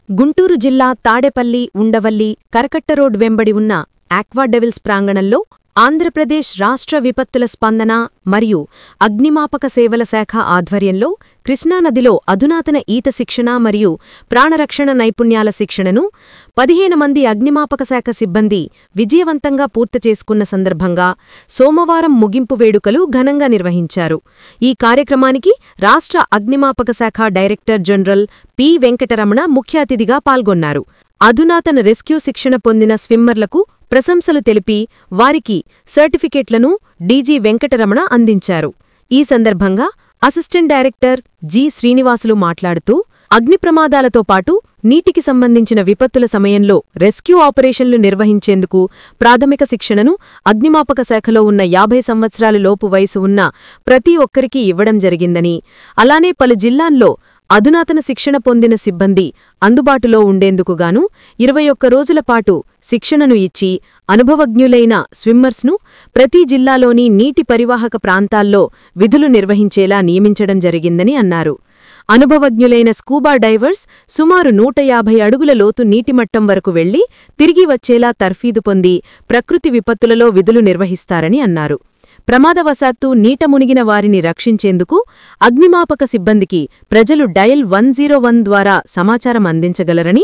గుంటూరు జిల్లా తాడేపల్లి, ఉండవల్లి, కరకట్ట రోడ్ వెంబడి ఉన్న ఆక్వా డెవిల్స్ ప్రాంగణంలో ఆంధ్రప్రదేశ్ రాష్ట్ర విపత్తుల స్పందన మరియు అగ్నిమాపక సేవల శాఖ ఆధ్వర్యంలో కృష్ణానదిలో అధునాతన ఈత శిక్షణ మరియు ప్రాణరక్షణ నైపుణ్యాల శిక్షణను 15 మంది అగ్నిమాపక శాఖ సిబ్బంది విజయవంతంగా పూర్తి చేసుకున్న సందర్భంగా సోమవారం ముగింపు వేడుకలు ఘనంగా నిర్వహించారు. ఈ కార్యక్రమానికి రాష్ట్ర అగ్నిమాపక శాఖ డైరెక్టర్ జనరల్ పి. వెంకటరమణ ముఖ్య అతిథిగా పాల్గొన్నారు. అధునాతన రెస్క్యూ శిక్షణ పొందిన స్విమ్మర్లకు ప్రశంసలు తెలిపి వారికి సర్టిఫికెట్లను డీజీ వెంకటరమణ అందించారు. ఈ సందర్భంగా అసిస్టెంట్ డైరెక్టర్ జి. శ్రీనివాసులు మాట్లాడుతూ అగ్ని ప్రమాదాలతో పాటు నీటికి సంబంధించిన విపత్తుల సమయంలో రెస్క్యూ ఆపరేషన్లు నిర్వహించేందుకు ప్రాథమిక శిక్షణను అగ్నిమాపక శాఖలో ఉన్న 50 సంవత్సరాల లోపు వయసు ఉన్న ప్రతి ఒక్కరికీ ఇవ్వడం జరిగిందని, అలానే పలు జిల్లాల్లో అధునాతన శిక్షణ పొందిన సిబ్బంది అందుబాటులో ఉండేందుకుగాను 21 రోజుల పాటు శిక్షణను ఇచ్చి అనుభవజ్ఞులైన స్విమ్మర్స్ను ప్రతి జిల్లాలోని నీటి పరివాహక ప్రాంతాల్లో విధులు నిర్వహించేలా నియమించడం జరిగిందని అన్నారు. అనుభవజ్ఞులైన స్కూబా డైవర్స్ సుమారు 150 అడుగుల లోతు నీటిమట్టం వరకు వెళ్లి తిరిగి వచ్చేలా తర్ఫీదు పొంది ప్రకృతి విపత్తులలో విధులు నిర్వహిస్తారని అన్నారు. ప్రమాదవశాత్తు నీట మునిగిన వారిని రక్షించేందుకు అగ్నిమాపక సిబ్బందికి ప్రజలు డయల్ 101 ద్వారా సమాచారం అందించగలరని,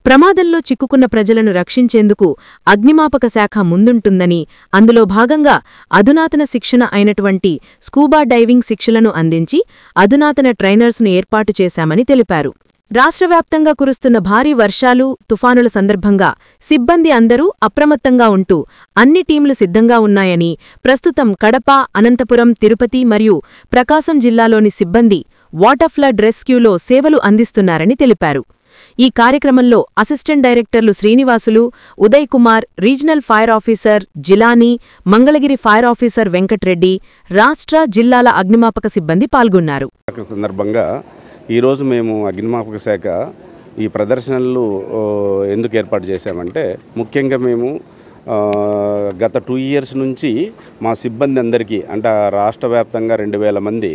ప్రమాదంలో చిక్కుకున్న ప్రజలను రక్షించేందుకు అగ్నిమాపక శాఖ ముందుంటుందని, అందులో భాగంగా అధునాతన శిక్షణ అయినటువంటి స్కూబా డైవింగ్ శిక్షలను అందించి అధునాతన ట్రైనర్స్ను ఏర్పాటు చేశామని తెలిపారు. రాష్ట్రవ్యాప్తంగా కురుస్తున్న భారీ వర్షాలు, తుఫానుల సందర్భంగా సిబ్బంది అందరూ అప్రమత్తంగా ఉంటూ అన్ని టీంలు సిద్ధంగా ఉన్నాయని, ప్రస్తుతం కడప, అనంతపురం, తిరుపతి మరియు ప్రకాశం జిల్లాలోని సిబ్బంది వాటర్ ఫ్లడ్ రెస్క్యూలో సేవలు అందిస్తున్నారని తెలిపారు. ఈ కార్యక్రమంలో అసిస్టెంట్ డైరెక్టర్లు Srinivasulu, Uday Kumar, regional fire officer Jilani, Mangalagiri fire officer Venkatreddy, రాష్ట్ర, జిల్లాల అగ్నిమాపక సిబ్బంది పాల్గొన్నారు. ఈరోజు మేము అగ్నిమాపక శాఖ ఈ ప్రదర్శనలు ఎందుకు ఏర్పాటు చేశామంటే, ముఖ్యంగా మేము గత 2 years నుంచి మా సిబ్బంది అందరికీ అంటే రాష్ట్ర వ్యాప్తంగా 2000 మంది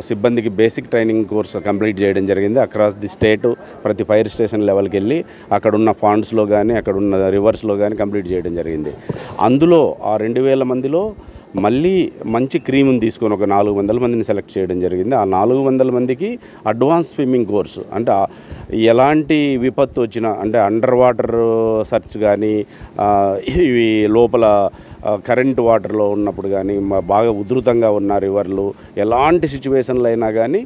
సిబ్బందికి బేసిక్ ట్రైనింగ్ కోర్సు కంప్లీట్ చేయడం జరిగింది. అక్రాస్ ది స్టేట్ ప్రతి ఫైర్ స్టేషన్ లెవెల్కి వెళ్ళి అక్కడున్న పాండ్స్లో కానీ అక్కడున్న రివర్స్లో కానీ కంప్లీట్ చేయడం జరిగింది. అందులో ఆ 2000 మందిలో మళ్ళీ మంచి క్రీమ్ని తీసుకొని ఒక 400 మందిని సెలెక్ట్ చేయడం జరిగింది. ఆ 400 మందికి అడ్వాన్స్ స్విమ్మింగ్ కోర్సు అంటే ఎలాంటి విపత్తు వచ్చినా అంటే అండర్ వాటర్ సర్చ్ కానీ ఇవి లోపల కరెంట్ వాటర్లో ఉన్నప్పుడు కానీ బాగా ఉధృతంగా ఉన్న రివర్లు ఎలాంటి సిచ్యువేషన్లు అయినా కానీ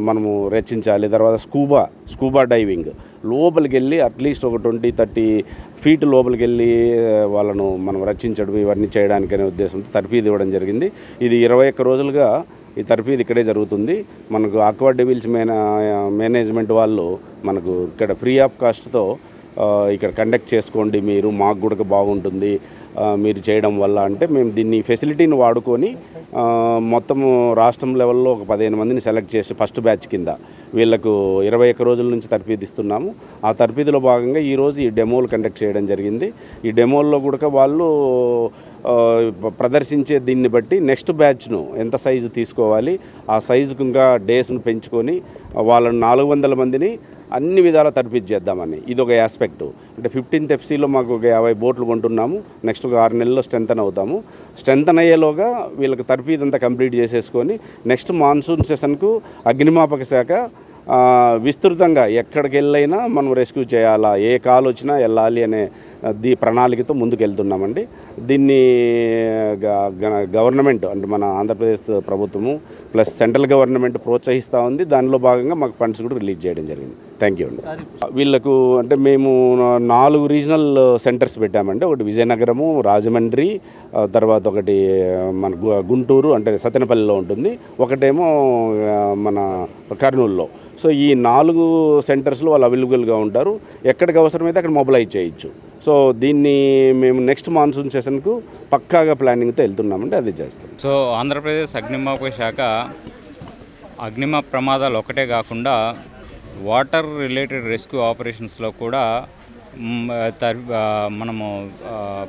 మనము రచించాలి. తర్వాత స్కూబా డైవింగ్ లోపలికి వెళ్ళి అట్లీస్ట్ ఒక 20-30 feet లోపలికి వెళ్ళి వాళ్ళను మనం రక్షించడం ఇవన్నీ చేయడానికనే ఉద్దేశంతో తర్ఫీదు ఇవ్వడం జరిగింది. ఇది 21 రోజులుగా ఈ తర్ఫీదు ఇక్కడే జరుగుతుంది. మనకు ఆక్వా డెవిల్స్ మేనేజ్మెంట్ వాళ్ళు మనకు ఇక్కడ ఫ్రీ ఆఫ్ కాస్ట్తో ఇక్కడ కండక్ట్ చేసుకోండి, మీరు మాకు కూడా బాగుంటుంది మీరు చేయడం వల్ల అంటే మేము దీన్ని ఫెసిలిటీని వాడుకొని మొత్తము రాష్ట్రం లెవెల్లో ఒక 15 మందిని సెలెక్ట్ చేసి ఫస్ట్ బ్యాచ్ కింద వీళ్లకు 21 రోజుల నుంచి తర్ఫీదు ఇస్తున్నాము. ఆ తర్ఫీదులో భాగంగా ఈరోజు ఈ డెమోలు కండక్ట్ చేయడం జరిగింది. ఈ డెమోల్లో కూడా వాళ్ళు ప్రదర్శించే దీన్ని బట్టి నెక్స్ట్ బ్యాచ్ను ఎంత సైజు తీసుకోవాలి, ఆ సైజుకు ఇంకా డేస్ను పెంచుకొని వాళ్ళని 400 మందిని అన్ని విధాలా తర్ఫీదు చేద్దామని ఇది ఒక ఆస్పెక్టు. అంటే 15th FCలో మాకు ఒక 50 బోట్లు కొంటున్నాము. నెక్స్ట్ ఒక 6 నెలల్లో స్ట్రెంథన్ అవుతాము. స్ట్రెంథన్ అయ్యేలోగా వీళ్ళకి తర్ఫీదు అంతా కంప్లీట్ చేసేసుకొని నెక్స్ట్ మాన్సూన్ సెషన్కు అగ్నిమాపక శాఖ విస్తృతంగా ఎక్కడికి వెళ్ళైనా మనం రెస్క్యూ చేయాలా, ఏ కాల్ వచ్చినా వెళ్ళాలి అనే ప్రణాళికతో ముందుకు వెళ్తున్నామండి. దీన్ని గవర్నమెంట్ అంటే మన ఆంధ్రప్రదేశ్ ప్రభుత్వము ప్లస్ సెంట్రల్ గవర్నమెంట్ ప్రోత్సహిస్తూ ఉంది. దానిలో భాగంగా మాకు ఫండ్స్ కూడా రిలీజ్ చేయడం జరిగింది. థ్యాంక్ యూ అండి. వీళ్ళకు అంటే మేము 4 రీజనల్ సెంటర్స్ పెట్టామండి. ఒకటి విజయనగరము, రాజమండ్రి, తర్వాత ఒకటి మన గుంటూరు అంటే సత్తెనపల్లిలో ఉంటుంది, ఒకటేమో మన కర్నూలులో. సో ఈ 4 సెంటర్స్లో వాళ్ళు అవైలబుల్గా ఉంటారు. ఎక్కడికి అవసరమైతే అక్కడ మొబిలైజ్ చేయొచ్చు. సో దీన్ని మేము నెక్స్ట్ మాన్సూన్ సెషన్కు పక్కాగా ప్లానింగ్తో వెళ్తున్నామంటే అది చేస్తాం. సో ఆంధ్రప్రదేశ్ అగ్నిమాపక శాఖ ప్రమాదాలు ఒకటే కాకుండా వాటర్ రిలేటెడ్ రెస్క్యూ ఆపరేషన్స్లో కూడా మనము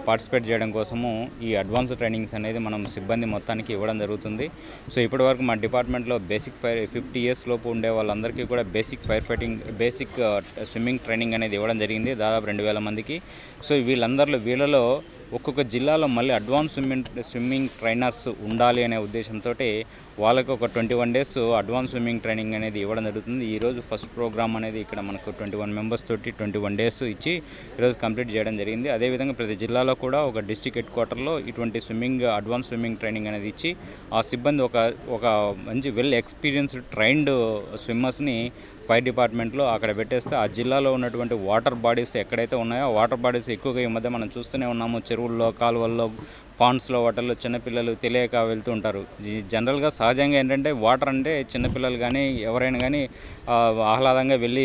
పార్టిసిపేట్ చేయడం కోసము ఈ అడ్వాన్స్ ట్రైనింగ్స్ అనేది మనం సిబ్బంది మొత్తానికి ఇవ్వడం జరుగుతుంది. సో ఇప్పటివరకు మా డిపార్ట్మెంట్లో బేసిక్ 50 years లోపు ఉండే వాళ్ళందరికీ కూడా basic fire fighting, basic swimming training అనేది ఇవ్వడం జరిగింది, దాదాపు 2000 మందికి. సో వీళ్ళలో ఒక్కొక్క జిల్లాలో మళ్ళీ అడ్వాన్స్ స్విమ్మింగ్ ట్రైనర్స్ ఉండాలి అనే ఉద్దేశంతో వాళ్ళకి ఒక 21 days అడ్వాన్స్ స్విమ్మింగ్ ట్రైనింగ్ అనేది ఇవ్వడం జరుగుతుంది. ఈరోజు ఫస్ట్ ప్రోగ్రామ్ అనేది ఇక్కడ మనకు 21 members తోటి 21 days ఇచ్చి ఈరోజు కంప్లీట్ చేయడం జరిగింది. అదేవిధంగా ప్రతి జిల్లాలో కూడా ఒక డిస్ట్రిక్ట్ హెడ్ క్వార్టర్లో ఇటువంటి అడ్వాన్స్ స్విమ్మింగ్ ట్రైనింగ్ అనేది ఇచ్చి ఆ సిబ్బంది ఒక మంచి వెల్ ఎక్స్పీరియన్స్డ్ ట్రైన్డ్ స్విమ్మర్స్ని ఫైర్ డిపార్ట్మెంట్లో అక్కడ పెట్టేస్తే ఆ జిల్లాలో ఉన్నటువంటి వాటర్ బాడీస్ ఎక్కడైతే ఉన్నాయో ఆ వాటర్ బాడీస్ ఎక్కువగా ఈ మధ్య మనం చూస్తూనే ఉన్నాము. చెరువుల్లో, కాలువల్లో, పాండ్స్లో, వాటర్లో చిన్నపిల్లలు తెలియక వెళ్తూ ఉంటారు. జనరల్గా సహజంగా ఏంటంటే వాటర్ అంటే చిన్నపిల్లలు కానీ ఎవరైనా కానీ ఆహ్లాదంగా వెళ్ళి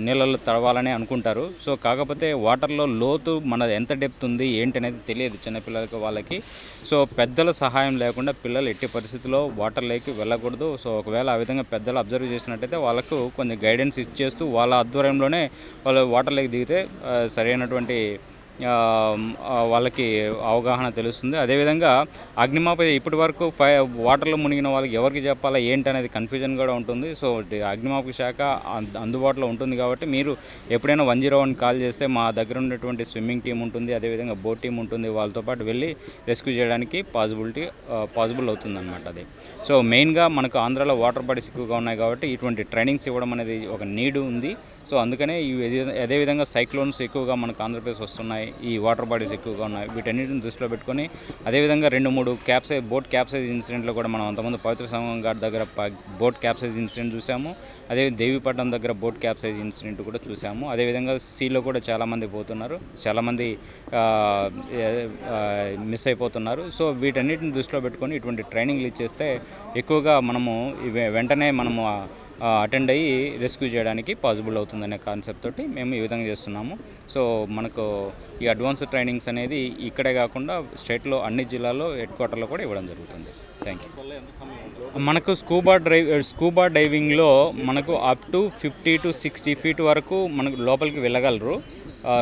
నీళ్ళల్లో తడవాలని అనుకుంటారు. సో కాకపోతే వాటర్లో లోతు మన ఎంత డెప్త్ ఉంది ఏంటి అనేది తెలియదు చిన్నపిల్లలకి, వాళ్ళకి. సో పెద్దల సహాయం లేకుండా పిల్లలు ఎట్టి పరిస్థితుల్లో వాటర్లోకి వెళ్ళకూడదు. సో ఒకవేళ ఆ విధంగా పెద్దలు అబ్జర్వ్ చేసినట్టయితే వాళ్ళకు కొంచెం గైడెన్స్ ఇచ్చేస్తూ వాళ్ళ ఆధ్వర్యంలోనే వాళ్ళు వాటర్లోకి దిగితే సరైనటువంటి వాళ్ళకి అవగాహన తెలుస్తుంది. అదేవిధంగా అగ్నిమాపక ఇప్పటి వరకు వాటర్లో మునిగిన వాళ్ళకి ఎవరికి చెప్పాలా ఏంటి అనేది కన్ఫ్యూజన్ కూడా ఉంటుంది. సో అగ్నిమాపక శాఖ అందుబాటులో ఉంటుంది కాబట్టి మీరు ఎప్పుడైనా 101 కాల్ చేస్తే మా దగ్గర ఉన్నటువంటి స్విమ్మింగ్ టీం ఉంటుంది, అదేవిధంగా బోట్ టీం ఉంటుంది, వాళ్ళతో పాటు వెళ్ళి రెస్క్యూ చేయడానికి పాసిబుల్ అవుతుంది అనమాట. అది సో మెయిన్గా మనకు ఆంధ్రాలో వాటర్ బాడీస్ ఎక్కువగా ఉన్నాయి కాబట్టి ఇటువంటి ట్రైనింగ్స్ ఇవ్వడం అనేది ఒక నీడ్ ఉంది. సో అందుకనే అదేవిధంగా సైక్లోన్స్ ఎక్కువగా మనకు ఆంధ్రప్రదేశ్ వస్తున్నాయి, ఈ వాటర్ బాడీస్ ఎక్కువగా ఉన్నాయి. వీటన్నిటిని దృష్టిలో పెట్టుకొని అదేవిధంగా 2-3 బోట్ క్యాప్సైజ్ ఇన్సిడెంట్లో కూడా మనం అంతకుముందు పవిత్ర సంగం ఘాట్ దగ్గర బోట్ క్యాప్సైజ్ ఇన్సిడెంట్ చూసాము. అదే దేవీపట్నం దగ్గర బోట్ క్యాప్సైజ్ ఇన్సిడెంట్ కూడా చూసాము. అదేవిధంగా సీలో కూడా చాలామంది పోతున్నారు, చాలామంది మిస్ అయిపోతున్నారు. సో వీటన్నిటిని దృష్టిలో పెట్టుకొని ఇటువంటి ట్రైనింగ్లు ఇచ్చేస్తే ఎక్కువగా మనము వెంటనే మనము అటెండ్ అయ్యి రెస్క్యూ చేయడానికి పాసిబుల్ అవుతుందనే కాన్సెప్ట్ తోటి మేము ఈ విధంగా చేస్తున్నాము. సో మనకు ఈ అడ్వాన్స్ ట్రైనింగ్స్ అనేది ఇక్కడే కాకుండా స్టేట్లో అన్ని జిల్లాల్లో హెడ్ క్వార్టర్లో కూడా ఇవ్వడం జరుగుతుంది. Thank you. మనకు స్కూబా డైవింగ్లో మనకు అప్ టు 50 to 60 feet వరకు మనకు లోపలికి వెళ్ళగలరు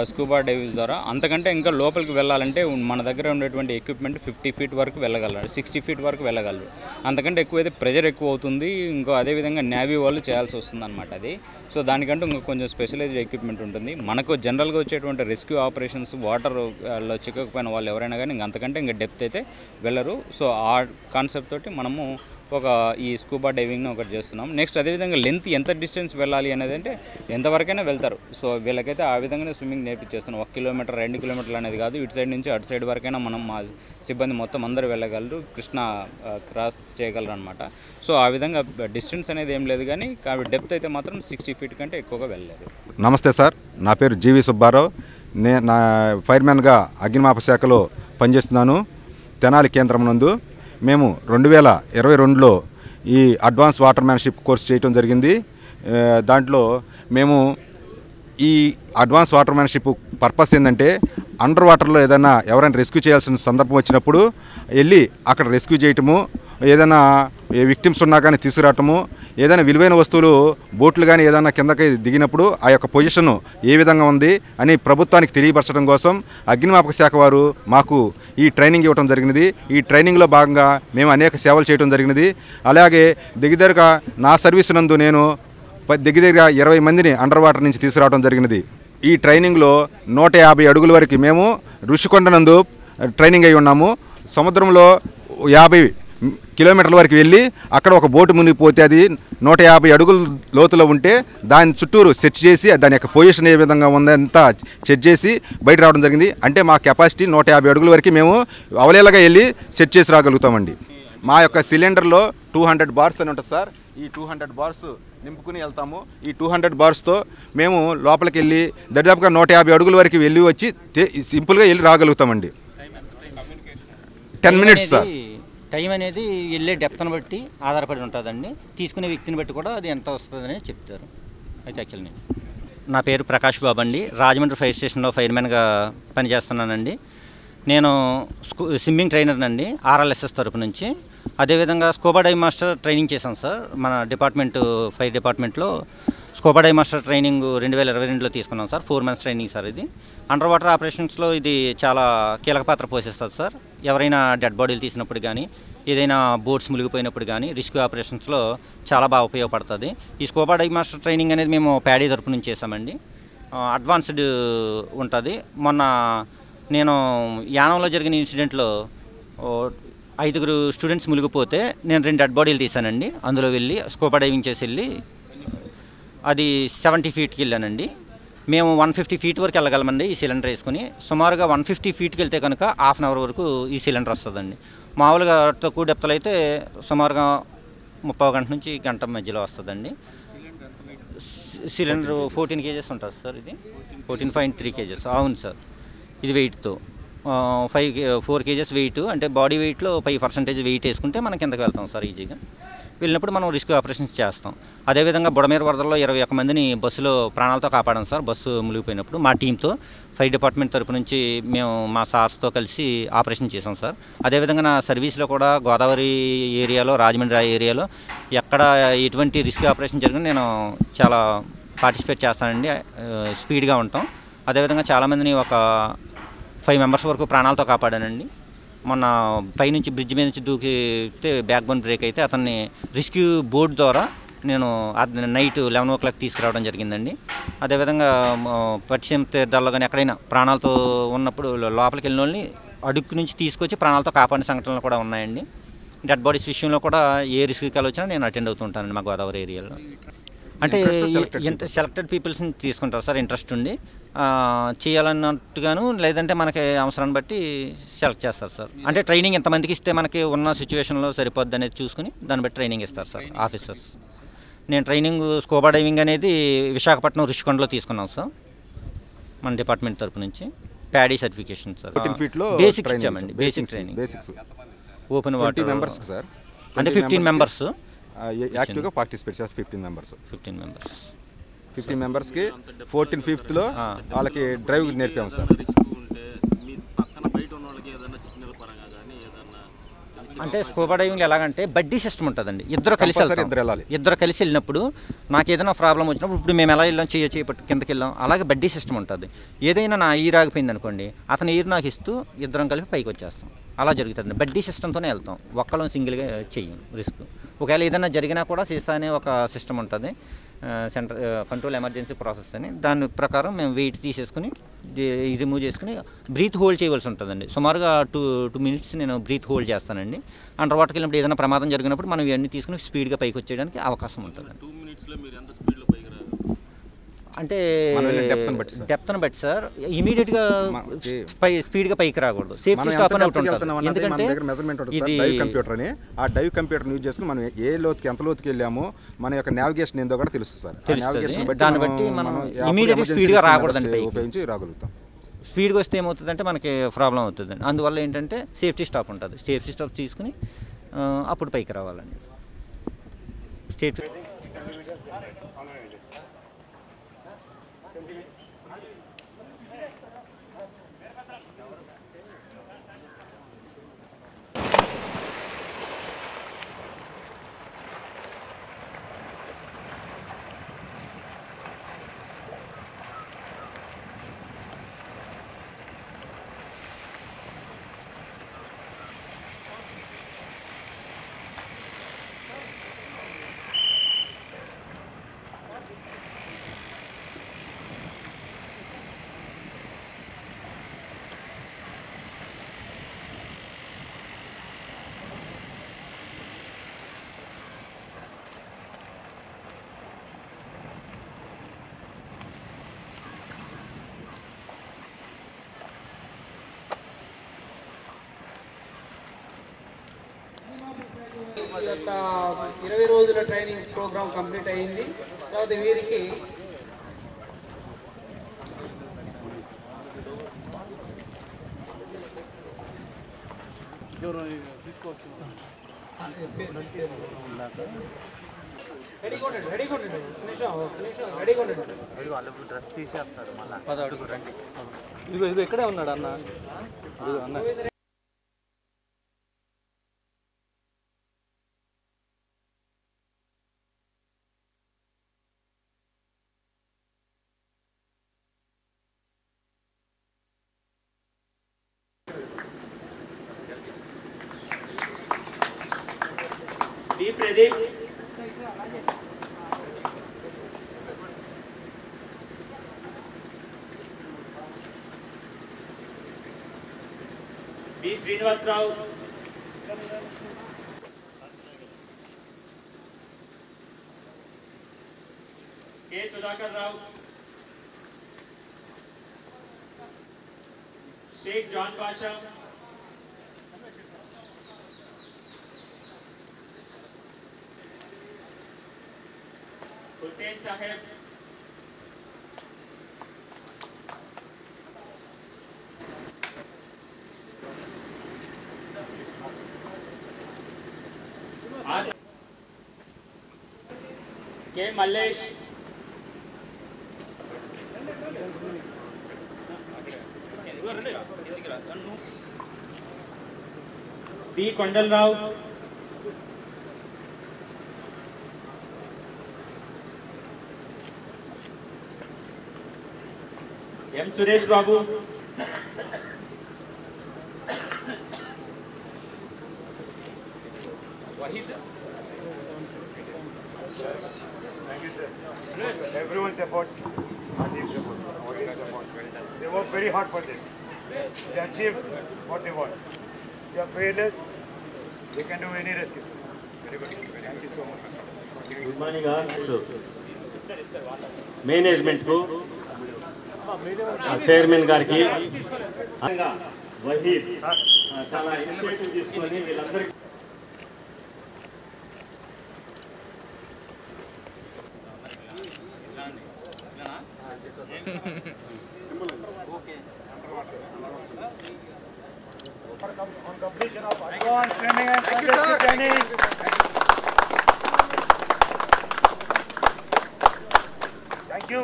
స్కూబా డైవింగ్ ద్వారా. అంతకంటే ఇంకా లోపలికి వెళ్ళాలంటే మన దగ్గర ఉండేటువంటి ఎక్విప్మెంట్ 50 feet వరకు వెళ్ళగలరు, 60 feet వరకు వెళ్ళగలరు. అంతకంటే ఎక్కువైతే ప్రెజర్ ఎక్కువ అవుతుంది. ఇంకో అదేవిధంగా నేవీ వాళ్ళు చేయాల్సి వస్తుంది అనమాట అది. సో దానికంటూ ఇంకా కొంచెం స్పెషలైజ్డ్ ఎక్విప్మెంట్ ఉంటుంది. మనకు జనరల్గా వచ్చేటువంటి రెస్క్యూ ఆపరేషన్స్ వాటర్లో చిక్కకపోయిన వాళ్ళు ఎవరైనా కానీ అంతకంటే ఇంకా డెప్త్ అయితే వెళ్ళరు. సో ఆ కాన్సెప్ట్ తోటి మనము ఈ స్కూబా డైవింగ్ని ఒకటి చేస్తున్నాం. నెక్స్ట్ అదేవిధంగా లెంత్ ఎంత డిస్టెన్స్ వెళ్ళాలి అనేది అంటే ఎంతవరకైనా వెళ్తారు. సో వీళ్ళకైతే ఆ విధంగానే స్విమ్మింగ్ నేర్పించేస్తున్నాం. 1 kilometer 2 kilometers అనేది కాదు, ఇటు సైడ్ నుంచి అటు సైడ్ వరకైనా మనం మా సిబ్బంది మొత్తం అందరూ వెళ్ళగలరు, కృష్ణా క్రాస్ చేయగలరు అనమాట. సో ఆ విధంగా డిస్టెన్స్ అనేది ఏం లేదు, కానీ డెప్త్ అయితే మాత్రం 60 feet కంటే ఎక్కువగా వెళ్ళలేదు. నమస్తే సార్, నా పేరు జీవి సుబ్బారావు. నా ఫైర్మ్యాన్గా అగ్నిమాపక శాఖలో పనిచేస్తున్నాను తెనాలి కేంద్రం నందు. మేము 2022లో ఈ అడ్వాన్స్ వాటర్మ్యాన్షిప్ కోర్స్ చేయటం జరిగింది. దాంట్లో మేము ఈ అడ్వాన్స్ వాటర్మ్యాన్షిప్ పర్పస్ ఏంటంటే అండర్ వాటర్లో ఏదైనా ఎవరైనా రెస్క్యూ చేయాల్సిన సందర్భం వచ్చినప్పుడు వెళ్ళి అక్కడ రెస్క్యూ చేయటము, ఏదైనా విక్టిమ్స్ ఉన్నా కానీ తీసుకురావటము, ఏదైనా విలువైన వస్తువులు బోట్లు కానీ ఏదైనా కిందకి దిగినప్పుడు ఆ యొక్క పొజిషన్ ఏ విధంగా ఉంది అని ప్రభుత్వానికి తెలియపరచడం కోసం అగ్నిమాపక శాఖ వారు మాకు ఈ ట్రైనింగ్ ఇవ్వడం జరిగినది. ఈ ట్రైనింగ్లో భాగంగా మేము అనేక సేవలు చేయడం జరిగినది. అలాగే దగ్గరగా నా సర్వీస్ నందు నేను దగ్గర 20 మందిని అండర్ వాటర్ నుంచి తీసుకురావడం జరిగినది. ఈ ట్రైనింగ్లో 150 అడుగుల వరకు మేము ఋషికొండ నందు ట్రైనింగ్ అయి ఉన్నాము. సముద్రంలో 50 kilometers వరకు వెళ్ళి అక్కడ ఒక బోటు మునిగిపోతే అది 150 అడుగుల లోతులో ఉంటే దాని చుట్టూరు సెర్చ్ చేసి దాని యొక్క పొజిషన్ ఏ విధంగా ఉందంతా సెర్చ్ చేసి బయట రావడం జరిగింది. అంటే మా కెపాసిటీ 150 అడుగుల వరకు మేము అవలేలగా వెళ్ళి సెర్చ్ చేసి రాగలుగుతామండి. మా యొక్క సిలిండర్లో 200 bars అని ఉంటుంది సార్. ఈ 200 bars నింపుకుని వెళ్తాము. ఈ 200 barsతో మేము లోపలికి వెళ్ళి దాదాపుగా 150 అడుగుల వరకు వెళ్ళి వచ్చి సింపుల్గా వెళ్ళి రాగలుగుతామండి. 10 minutes సార్. టైం అనేది వెళ్ళే డెప్త్ని బట్టి ఆధారపడి ఉంటుందండి. తీసుకునే వ్యక్తిని బట్టి కూడా అది ఎంత వస్తుందని చెప్తారు. అయితే యాక్చువల్లీ నా పేరు ప్రకాష్ బాబు అండి, రాజమండ్రి ఫైర్ స్టేషన్లో ఫైర్మెన్గా పనిచేస్తున్నానండి. నేను స్విమ్మింగ్ ట్రైనర్నండి RLSS తరపు నుంచి. అదేవిధంగా స్కూబా డైవ్ మాస్టర్ ట్రైనింగ్ చేశాను సార్ మన ఫైర్ డిపార్ట్మెంట్లో. స్కోబా డైవ్ మాస్టర్ ట్రైనింగ్ 2022లో తీసుకున్నాం సార్. 4 months ట్రైనింగ్ సార్ ఇది. అండర్ వాటర్ ఆపరేషన్స్లో ఇది చాలా కీలక పాత్ర పోషిస్తుంది సార్. ఎవరైనా డెడ్ బాడీలు తీసినప్పుడు కానీ, ఏదైనా బోట్స్ మునిగిపోయినప్పుడు కానీ రెస్క్యూ ఆపరేషన్స్లో చాలా బాగా ఉపయోగపడుతుంది. ఈ స్కోబా డైవ్ మాస్టర్ ట్రైనింగ్ అనేది మేము ప్యాడీ తరపు నుంచి చేసామండి. అడ్వాన్స్డ్ ఉంటుంది. మొన్న నేను యానంలో జరిగిన ఇన్సిడెంట్లో 5 స్టూడెంట్స్ మునిగిపోతే నేను 2 డెడ్ బాడీలు తీశానండి. అందులో వెళ్ళి స్కోబా డైవింగ్ చేసి వెళ్ళి అది 70 feetకి వెళ్ళానండి. మేము 150 feet వరకు వెళ్ళగలమండి ఈ సిలిండర్ వేసుకుని. సుమారుగా 150 feetకి వెళ్తే కనుక హాఫ్ అన్ అవర్ వరకు ఈ సిలిండర్ వస్తుందండి. మామూలుగా తక్కువ డెప్త్లో అయితే సుమారుగా 30 గంట నుంచి గంట మధ్యలో వస్తుందండి. సిలిండర్ 14 kgs ఉంటుంది సార్. ఇది 14.3 kgs. అవును సార్. ఇది వెయిట్తో 4 kgs వెయిట్, అంటే బాడీ వెయిట్లో 5% వెయిట్ వేసుకుంటే మనం కిందకి వెళ్తాం సార్ ఈజీగా. వెళ్ళినప్పుడు మనం రిస్క్ ఆపరేషన్స్ చేస్తాం. అదేవిధంగా బుడమేరు వరదల్లో 21 మందిని బస్సులో ప్రాణాలతో కాపాడాం సార్. బస్సు మునిగిపోయినప్పుడు మా టీంతో ఫైర్ డిపార్ట్మెంట్ తరపు నుంచి మేము మా సార్స్తో కలిసి ఆపరేషన్ చేసాం సార్. అదేవిధంగా నా సర్వీస్లో కూడా గోదావరి ఏరియాలో, రాజమండ్రి ఏరియాలో ఎక్కడ ఎటువంటి రిస్క్ ఆపరేషన్ జరిగినా నేను చాలా పార్టిసిపేట్ చేస్తానండి. స్పీడ్గా ఉంటాం. అదేవిధంగా చాలామందిని ఒక 5 members వరకు ప్రాణాలతో కాపాడానండి. మొన్న పైనుంచి బ్రిడ్జ్ మీద నుంచి దూకితే బ్యాక్ బోన్ బ్రేక్ అయితే అతన్ని రెస్క్యూ బోట్ ద్వారా నేను నైట్ 11 o'clock తీసుకురావడం జరిగిందండి. అదేవిధంగా పశ్చిమ తీర్థాల్లో కానీ ఎక్కడైనా ప్రాణాలతో ఉన్నప్పుడు లోపలికి వెళ్ళిన వాళ్ళని అడుగు నుంచి తీసుకొచ్చి ప్రాణాలతో కాపాడిన సంఘటనలు కూడా ఉన్నాయండి. డెడ్ బాడీస్ విషయంలో కూడా ఏ రిస్క్ కాల్ వచ్చినా నేను అటెండ్ అవుతూ ఉంటానండి మా గోదావరి ఏరియాలో. అంటే సెలెక్టెడ్ పీపుల్స్ని తీసుకుంటారు సార్, ఇంట్రెస్ట్ ఉండి చేయాలన్నట్టుగాను, లేదంటే మనకి అవసరాన్ని బట్టి సెలెక్ట్ చేస్తారు సార్. అంటే ట్రైనింగ్ ఎంతమందికి ఇస్తే మనకి ఉన్న సిచ్యువేషన్లో సరిపోద్ది అనేది చూసుకుని దాన్ని బట్టి ట్రైనింగ్ ఇస్తారు సార్ ఆఫీసర్స్. నేను ట్రైనింగ్ స్కోబా డైవింగ్ అనేది విశాఖపట్నం రుషికొండలో తీసుకున్నాం సార్ మన డిపార్ట్మెంట్ తరపు నుంచి. Paddy certification sir. బేసిక్స్ ఇచ్చామండి. Basic training, open water members sir. అంటే 15 members యాక్టివ్గా పార్టిసిపేట్ చేస్తారు. 15 మెంబర్స్కి 14th వాళ్ళకి డ్రైవ్ నేర్పాము సార్. అంటే స్కోబా డైవింగ్ ఎలాగంటే బడ్డీ సిస్టమ్ ఉంటుందండి. ఇద్దరు కలిసి వెళ్ళినప్పుడు నాకు ఏదైనా ప్రాబ్లం వచ్చినప్పుడు, ఇప్పుడు మేము ఎలా వెళ్ళాం, చేయపట్టు కిందకి వెళ్ళాం, అలాగే బడ్డీ సిస్టమ్ ఉంటుంది. ఏదైనా నా ఈరు ఆగిపోయింది అనుకోండి, అతను ఈరు నాకు ఇస్తూ ఇద్దరం కలిపి పైకి వచ్చేస్తాం. అలా జరుగుతుంది. బడ్డీ సిస్టమ్తోనే వెళ్తాం. ఒక్కళ్ళం సింగిల్గా చెయ్యం రిస్క్. ఒకవేళ ఏదైనా జరిగినా కూడా సీసా అనే ఒక సిస్టమ్ ఉంటుంది, సెంటర్ కంట్రోల్ ఎమర్జెన్సీ ప్రాసెస్ అని. దాని ప్రకారం మేము వెయిట్ తీసేసుకుని రిమూవ్ చేసుకుని బ్రీత్ హోల్డ్ చేయవలసి ఉంటుందండి. సుమారుగా 2 minutes నేను బ్రీత్ హోల్డ్ చేస్తానండి. అండర్ వాటర్కి వెళ్ళినప్పుడు ఏదైనా ప్రమాదం జరిగినప్పుడు మనం ఇవన్నీ తీసుకుని స్పీడ్గా పైకి వచ్చేయడానికి అవకాశం ఉంటుంది. అంటే డెప్త్ని బట్టి సార్ ఇమీడియట్గా స్పీడ్గా పైకి రాకూడదు. సేఫ్టీ స్టాప్ అని ఉంటుంది. ఎందుకంటే ఇది కంప్యూటర్ అని, ఆ డైవ్ కంప్యూటర్ యూజ్ చేసుకుని మనం ఏ లోతుకి ఎంత లోతుకి వెళ్ళామో మన యొక్క నావిగేషన్ ఏందో కూడా తెలుస్తుంది సార్. దాన్ని బట్టి మనం ఇమీడియట్గా స్పీడ్గా రాకూడదండి, ఉపయోగించి రాగలుగుతాం. స్పీడ్గా వస్తే ఏమవుతుందంటే మనకి ప్రాబ్లం అవుతుందండి. అందువల్ల ఏంటంటే సేఫ్టీ స్టాప్ ఉంటుంది. సేఫ్టీ స్టాప్ తీసుకుని అప్పుడు పైకి రావాలండి. సేఫ్టీ ఈ యొక్క 20 రోజుల ట్రైనింగ్ ప్రోగ్రామ్ కంప్లీట్ అయింది. తర్వాత వీరికి ఇదిగో ఇక్కడే ఉన్నాడు అన్న. B Pradeep, B Srinivasarao, K Sudhakar Rao, Sheikh John Pasha, Hussain Saheb, K Mallesh, B Kondalarao, M Suresh Babu, Waheed, Thank you, sir. Everyone's effort, our team's effort, our team's effort. They worked very hard for this. They achieved what they want. They are fearless. They can do any rescue, sir. Very good. Thank you so much. Good morning, all. Management కు chairman గారికి వహీద్ చాలా initiative తీసుకొని వీళ్ళందరికీ On completion of advanced training and rescue training. Thank you.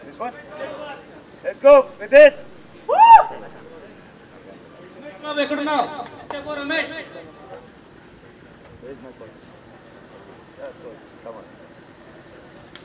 This one? Let's go with this. Where's my coach? Yeah, coach, come on.